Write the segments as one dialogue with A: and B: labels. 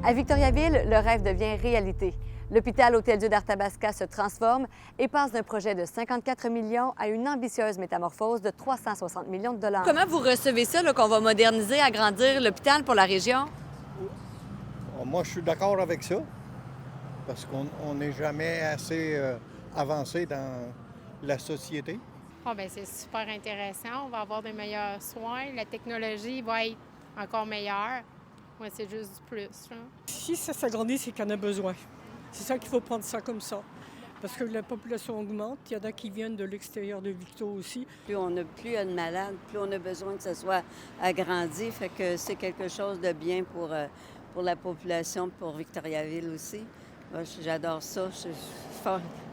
A: À Victoriaville, le rêve devient réalité. L'hôpital Hôtel-Dieu d'Arthabasca se transforme et passe d'un projet de 54 millions à une ambitieuse métamorphose de 360 millions de dollars. Comment vous recevez ça, qu'on va moderniser, agrandir l'hôpital pour la région?
B: Moi, je suis d'accord avec ça, parce qu'on n'est jamais assez avancé dans la société.
C: Oh, bien, c'est super intéressant. On va avoir de meilleurs soins. La technologie va être encore meilleure. Moi, c'est juste du plus. Hein.
D: Si ça s'agrandit, c'est qu'il y en a besoin. C'est ça qu'il faut prendre ça comme ça. Parce que la population augmente. Il y en a qui viennent de l'extérieur de Victo aussi.
E: Plus on a de malades, plus on a besoin que ça soit agrandi. Fait que c'est quelque chose de bien pour la population, pour Victoriaville aussi. Moi, j'adore ça.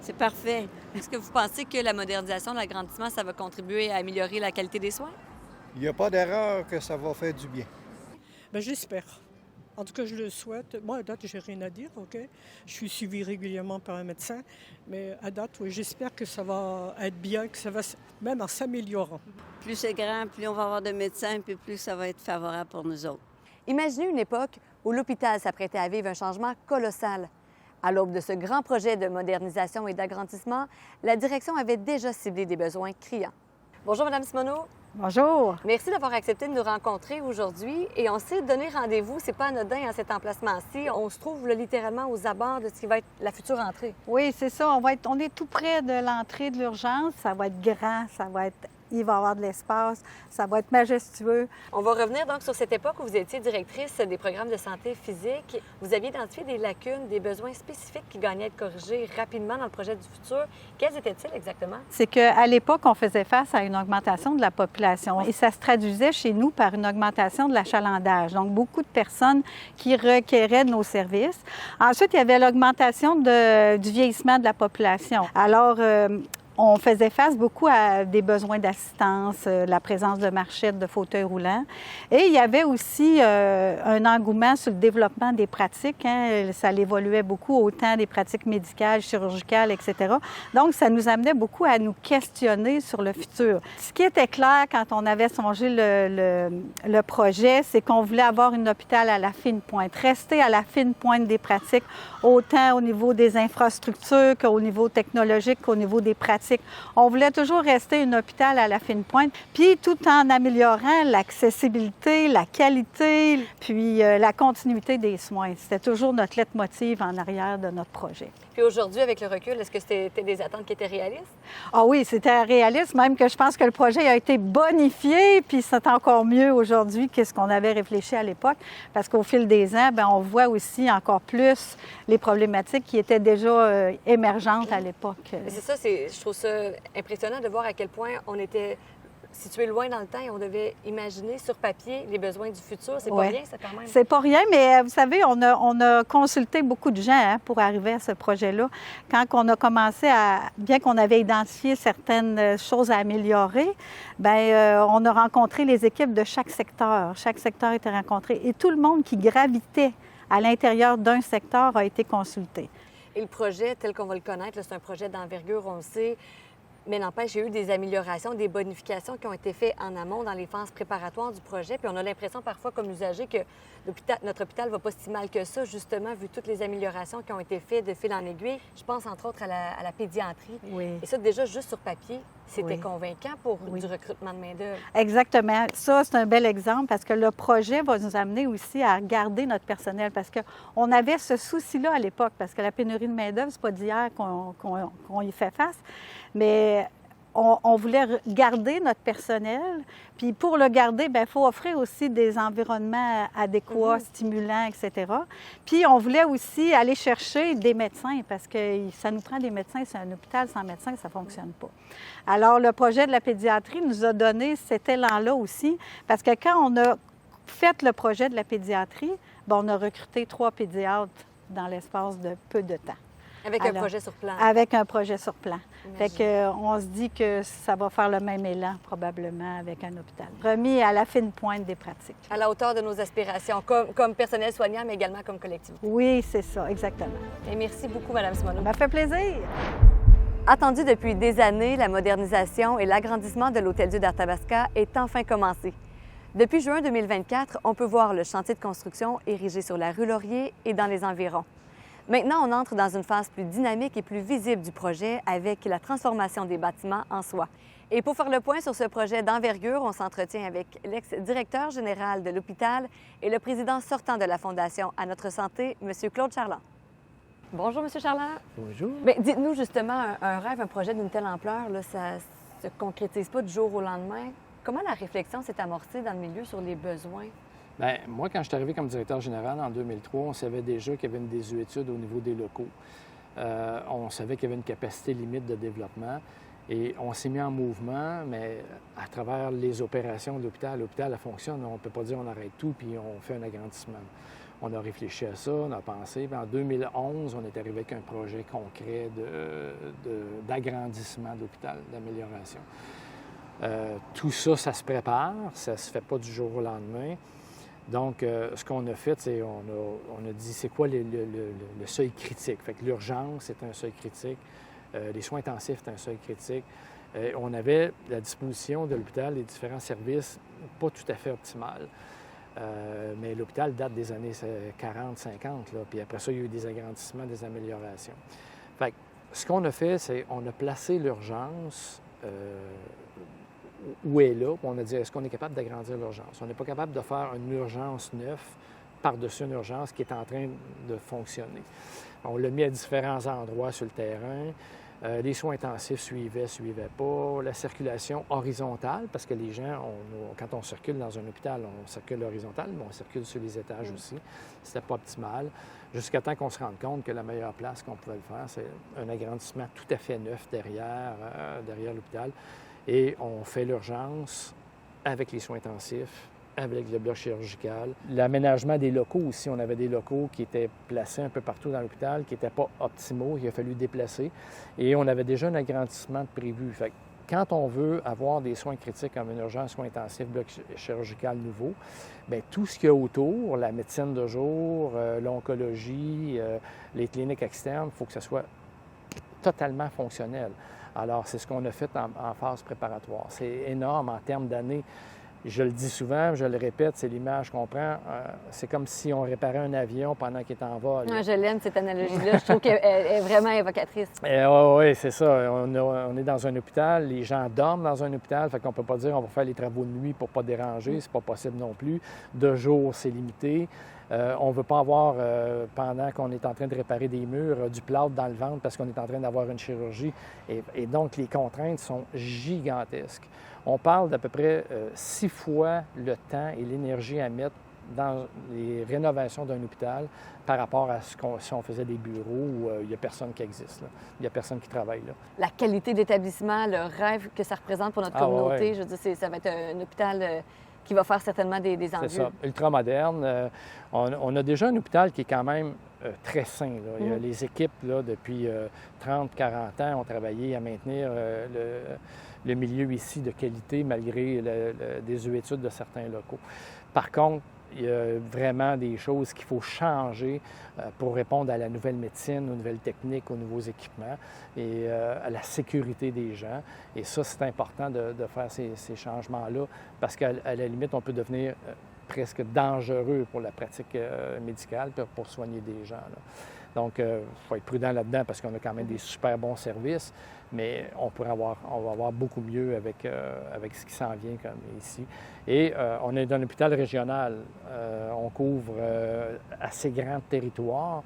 E: C'est parfait.
A: Est-ce que vous pensez que la modernisation, l'agrandissement, ça va contribuer à améliorer la qualité des soins?
B: Il n'y a pas d'erreur que ça va faire du bien.
D: Bien, j'espère. En tout cas, je le souhaite. Moi, à date, j'ai rien à dire, OK? Je suis suivie régulièrement par un médecin. Mais à date, oui, j'espère que ça va être bien, que ça va même en s'améliorant.
E: Plus c'est grand, plus on va avoir de médecins, puis plus ça va être favorable pour nous autres.
A: Imaginez une époque où l'hôpital s'apprêtait à vivre un changement colossal. À l'aube de ce grand projet de modernisation et d'agrandissement, la direction avait déjà ciblé des besoins criants. Bonjour, Mme Simoneau.
F: Bonjour.
A: Merci d'avoir accepté de nous rencontrer aujourd'hui. Et on s'est donné rendez-vous, c'est pas anodin à cet emplacement-ci. On se trouve là, littéralement aux abords de ce qui va être la future entrée.
F: Oui, c'est ça. On est tout près de l'entrée de l'urgence. Ça va être grand, il va y avoir de l'espace, ça va être majestueux.
A: On va revenir donc sur cette époque où vous étiez directrice des programmes de santé physique. Vous aviez identifié des lacunes, des besoins spécifiques qui gagnaient à être corrigés rapidement dans le projet du futur. Quels étaient-ils exactement?
F: C'est qu'à l'époque, on faisait face à une augmentation de la population et ça se traduisait chez nous par une augmentation de l'achalandage. Donc, beaucoup de personnes qui requéraient de nos services. Ensuite, il y avait l'augmentation du vieillissement de la population. Alors, on faisait face beaucoup à des besoins d'assistance, la présence de marchettes, de fauteuils roulants. Et il y avait aussi un engouement sur le développement des pratiques. Hein. Ça évoluait beaucoup, autant des pratiques médicales, chirurgicales, etc. Donc, ça nous amenait beaucoup à nous questionner sur le futur. Ce qui était clair quand on avait songé le projet, c'est qu'on voulait avoir un hôpital à la fine pointe, rester à la fine pointe des pratiques, autant au niveau des infrastructures qu'au niveau technologique, qu'au niveau des pratiques. On voulait toujours rester un hôpital à la fine pointe, puis tout en améliorant l'accessibilité, la qualité, puis la continuité des soins. C'était toujours notre leitmotiv en arrière de notre projet.
A: Puis aujourd'hui, avec le recul, est-ce que c'était des attentes qui étaient réalistes?
F: Ah oui, c'était réaliste, même que je pense que le projet a été bonifié, puis c'est encore mieux aujourd'hui que ce qu'on avait réfléchi à l'époque, parce qu'au fil des ans, bien, on voit aussi encore plus les problématiques qui étaient déjà émergentes à l'époque.
A: C'est ça, je trouve ça impressionnant de voir à quel point on était situé loin dans le temps et on devait imaginer sur papier les besoins du futur. C'est pas rien, ça, quand même.
F: C'est pas rien, mais vous savez, on a consulté beaucoup de gens pour arriver à ce projet-là. Quand on a commencé bien qu'on avait identifié certaines choses à améliorer, bien, on a rencontré les équipes de chaque secteur. Chaque secteur était rencontré et tout le monde qui gravitait à l'intérieur d'un secteur a été consulté.
A: Et le projet, tel qu'on va le connaître, c'est un projet d'envergure, on le sait. Mais n'empêche, il y a eu des améliorations, des bonifications qui ont été faites en amont dans les phases préparatoires du projet. Puis on a l'impression parfois, comme usager, que notre hôpital ne va pas si mal que ça, justement, vu toutes les améliorations qui ont été faites de fil en aiguille. Je pense, entre autres, à la pédiatrie.
F: Oui.
A: Et ça, déjà, juste sur papier, c'était
F: oui.
A: convaincant pour du recrutement de main-d'œuvre.
F: Exactement. Ça, c'est un bel exemple parce que le projet va nous amener aussi à garder notre personnel parce qu'on avait ce souci-là à l'époque parce que la pénurie de main-d'œuvre, c'est pas d'hier qu'on y fait face. Mais on voulait garder notre personnel. Puis pour le garder, bien, il faut offrir aussi des environnements adéquats, stimulants, etc. Puis on voulait aussi aller chercher des médecins parce que ça nous prend des médecins. C'est un hôpital sans médecins, ça ne fonctionne pas. Alors le projet de la pédiatrie nous a donné cet élan-là aussi parce que quand on a fait le projet de la pédiatrie, bien, on a recruté 3 pédiatres dans l'espace de peu de temps.
A: Avec un projet sur plan.
F: Avec un projet sur plan.
A: Imagine.
F: Fait qu'on se dit que ça va faire le même élan, probablement, avec un hôpital. Remis à la fine pointe des pratiques.
A: À la hauteur de nos aspirations, comme personnel soignant, mais également comme collectivité.
F: Oui, c'est ça, exactement.
A: Et merci beaucoup, Mme Simoneau.
F: Ça fait plaisir.
A: Attendue depuis des années, la modernisation et l'agrandissement de l'Hôtel-Dieu d'Arthabasca est enfin commencé. Depuis juin 2024, on peut voir le chantier de construction érigé sur la rue Laurier et dans les environs. Maintenant, on entre dans une phase plus dynamique et plus visible du projet avec la transformation des bâtiments en soi. Et pour faire le point sur ce projet d'envergure, on s'entretient avec l'ex-directeur général de l'hôpital et le président sortant de la Fondation À notre santé, M. Claude Charland. Bonjour, M. Charland.
G: Bonjour.
A: Bien, dites-nous justement, un rêve, un projet d'une telle ampleur, là, ça ne se concrétise pas du jour au lendemain. Comment la réflexion s'est amorcée dans le milieu sur les besoins?
G: Bien, moi, quand je suis arrivé comme directeur général en 2003, on savait déjà qu'il y avait une désuétude au niveau des locaux. On savait qu'il y avait une capacité limite de développement et on s'est mis en mouvement, mais à travers les opérations de l'hôpital, l'hôpital, elle fonctionne. On ne peut pas dire on arrête tout puis on fait un agrandissement. On a réfléchi à ça, on a pensé. Puis en 2011, on est arrivé avec un projet concret d'agrandissement de l'hôpital, d'amélioration. Tout ça, ça se prépare, ça ne se fait pas du jour au lendemain. Donc, ce qu'on a fait, c'est on a dit c'est quoi le seuil critique. Fait que l'urgence, c'est un seuil critique. Les soins intensifs, c'est un seuil critique. On avait la disposition de l'hôpital, les différents services, pas tout à fait optimales. Mais l'hôpital date des années 40, 50, là, puis après ça, il y a eu des agrandissements, des améliorations. Fait que ce qu'on a fait, c'est on a placé l'urgence où elle est là, puis on a dit est-ce qu'on est capable d'agrandir l'urgence? On n'est pas capable de faire une urgence neuve par-dessus une urgence qui est en train de fonctionner. On l'a mis à différents endroits sur le terrain. Les soins intensifs suivaient pas. La circulation horizontale, parce que les gens, quand on circule dans un hôpital, on circule horizontal, mais on circule sur les étages aussi. C'était pas optimal. Jusqu'à temps qu'on se rende compte que la meilleure place qu'on pouvait le faire, c'est un agrandissement tout à fait neuf derrière l'hôpital. Et on fait l'urgence avec les soins intensifs, avec le bloc chirurgical. L'aménagement des locaux aussi, on avait des locaux qui étaient placés un peu partout dans l'hôpital, qui n'étaient pas optimaux, il a fallu déplacer. Et on avait déjà un agrandissement prévu. Fait que quand on veut avoir des soins critiques comme une urgence, soins intensifs, bloc chirurgical nouveau, bien, tout ce qu'il y a autour, la médecine de jour, l'oncologie, les cliniques externes, il faut que ce soit totalement fonctionnel. Alors, c'est ce qu'on a fait en phase préparatoire. C'est énorme en termes d'années. Je le dis souvent, je le répète, c'est l'image qu'on prend. C'est comme si on réparait un avion pendant qu'il est en vol.
A: Ah, je l'aime, cette analogie-là. Je trouve qu'elle est vraiment évocatrice.
G: Oui, c'est ça. On est dans un hôpital, les gens dorment dans un hôpital, fait qu'on ne peut pas dire on va faire les travaux de nuit pour ne pas déranger, c'est pas possible non plus. De jour, c'est limité. On ne veut pas avoir, pendant qu'on est en train de réparer des murs, du plâtre dans le ventre parce qu'on est en train d'avoir une chirurgie. Et donc, les contraintes sont gigantesques. On parle d'à peu près 6 fois le temps et l'énergie à mettre dans les rénovations d'un hôpital par rapport à si on faisait des bureaux où il n'y a personne qui existe, là. Il n'y a personne qui travaille là.
A: La qualité d'établissement, le rêve que ça représente pour notre communauté,
G: ouais.
A: je veux dire, ça va être un hôpital qui va faire certainement des envieux.
G: C'est ça, ultra-moderne. On a déjà un hôpital qui est quand même très sain, là. Il y a les équipes, là, depuis 30-40 ans, ont travaillé à maintenir le milieu ici de qualité malgré des études de certains locaux. Par contre, il y a vraiment des choses qu'il faut changer pour répondre à la nouvelle médecine, aux nouvelles techniques, aux nouveaux équipements et à la sécurité des gens. Et ça, c'est important de faire ces changements-là parce qu'à la limite, on peut devenir presque dangereux pour la pratique médicale pour soigner des gens, là. Donc, il faut être prudent là-dedans parce qu'on a quand même des super bons services, mais on va avoir beaucoup mieux avec ce qui s'en vient comme ici. Et on est dans un hôpital régional. On couvre assez grand territoire.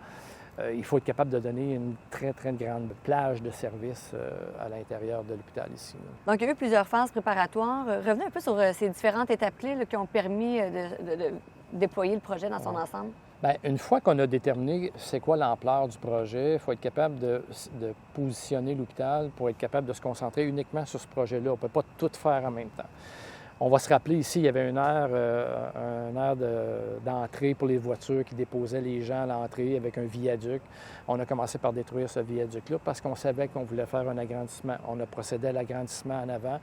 G: Il faut être capable de donner une très, très grande plage de services à l'intérieur de l'hôpital ici, là.
A: Donc, il y a eu plusieurs phases préparatoires. Revenez un peu sur ces différentes étapes clés là, qui ont permis de déployer le projet dans son ensemble.
G: Bien, une fois qu'on a déterminé c'est quoi l'ampleur du projet, il faut être capable de positionner l'hôpital pour être capable de se concentrer uniquement sur ce projet-là. On ne peut pas tout faire en même temps. On va se rappeler ici, il y avait une aire d'entrée pour les voitures qui déposaient les gens à l'entrée avec un viaduc. On a commencé par détruire ce viaduc-là parce qu'on savait qu'on voulait faire un agrandissement. On a procédé à l'agrandissement en avant.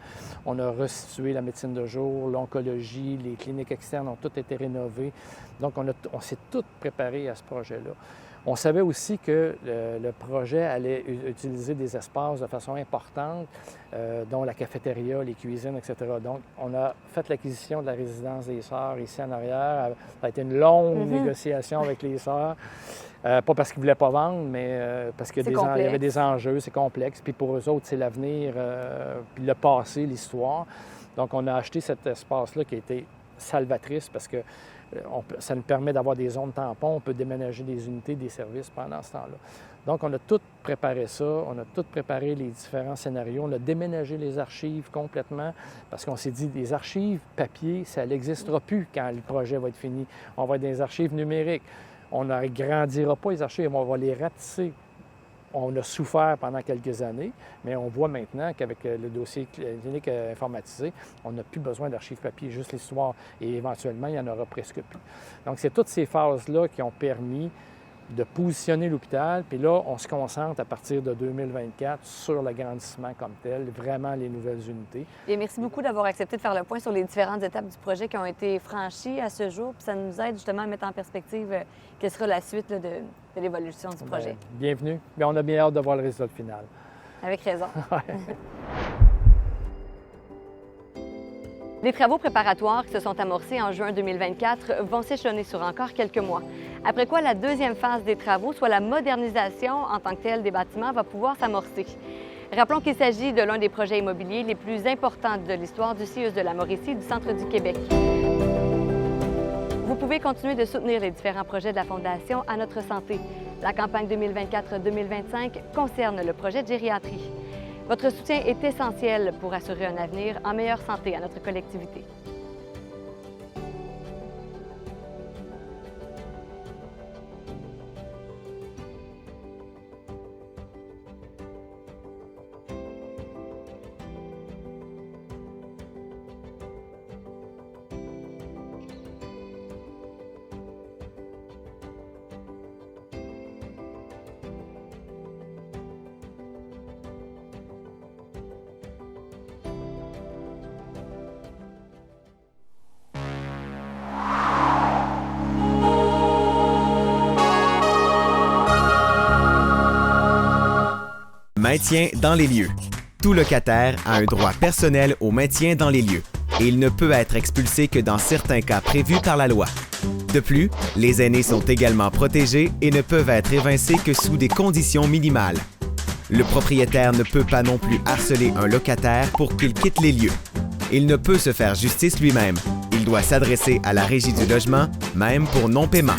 G: On a restitué la médecine de jour, l'oncologie, les cliniques externes ont toutes été rénovées. Donc, on s'est tous préparés à ce projet-là. On savait aussi que le projet allait utiliser des espaces de façon importante, dont la cafétéria, les cuisines, etc. Donc, on a fait l'acquisition de la résidence des Sœurs ici en arrière. Ça a été une longue négociation avec les Sœurs. Pas parce qu'ils ne voulaient pas vendre, mais parce qu'il y avait des enjeux, c'est complexe. Puis pour eux autres, c'est l'avenir, puis le passé, l'histoire. Donc, on a acheté cet espace-là qui a été salvatrice parce que ça nous permet d'avoir des zones tampons, on peut déménager des unités, des services pendant ce temps-là. Donc, on a tout préparé ça, on a tout préparé les différents scénarios, on a déménagé les archives complètement parce qu'on s'est dit, les archives papier, ça n'existera plus quand le projet va être fini. On va être dans les archives numériques. On n'agrandira pas les archives, on va les ratisser. On a souffert pendant quelques années, mais on voit maintenant qu'avec le dossier clinique informatisé, on n'a plus besoin d'archives papier, juste l'histoire. Et éventuellement, il n'y en aura presque plus. Donc, c'est toutes ces phases-là qui ont permis de positionner l'hôpital. Puis là, on se concentre à partir de 2024 sur l'agrandissement comme tel, vraiment les nouvelles unités.
A: Et merci beaucoup d'avoir accepté de faire le point sur les différentes étapes du projet qui ont été franchies à ce jour. Puis ça nous aide justement à mettre en perspective quelle sera la suite là, de l'évolution du projet.
G: Bien, bienvenue. Mais on a bien hâte de voir le résultat final.
A: Avec raison. Les travaux préparatoires qui se sont amorcés en juin 2024 vont s'échelonner sur encore quelques mois. Après quoi, la deuxième phase des travaux, soit la modernisation en tant que telle des bâtiments, va pouvoir s'amorcer. Rappelons qu'il s'agit de l'un des projets immobiliers les plus importants de l'histoire du CIUS de la Mauricie du centre du Québec. Vous pouvez continuer de soutenir les différents projets de la Fondation À notre santé. La campagne 2024-2025 concerne le projet de gériatrie. Votre soutien est essentiel pour assurer un avenir en meilleure santé à notre collectivité.
H: Maintien dans les lieux. Tout locataire a un droit personnel au maintien dans les lieux et il ne peut être expulsé que dans certains cas prévus par la loi. De plus, les aînés sont également protégés et ne peuvent être évincés que sous des conditions minimales. Le propriétaire ne peut pas non plus harceler un locataire pour qu'il quitte les lieux. Il ne peut se faire justice lui-même. Il doit s'adresser à la Régie du logement, même pour non-paiement.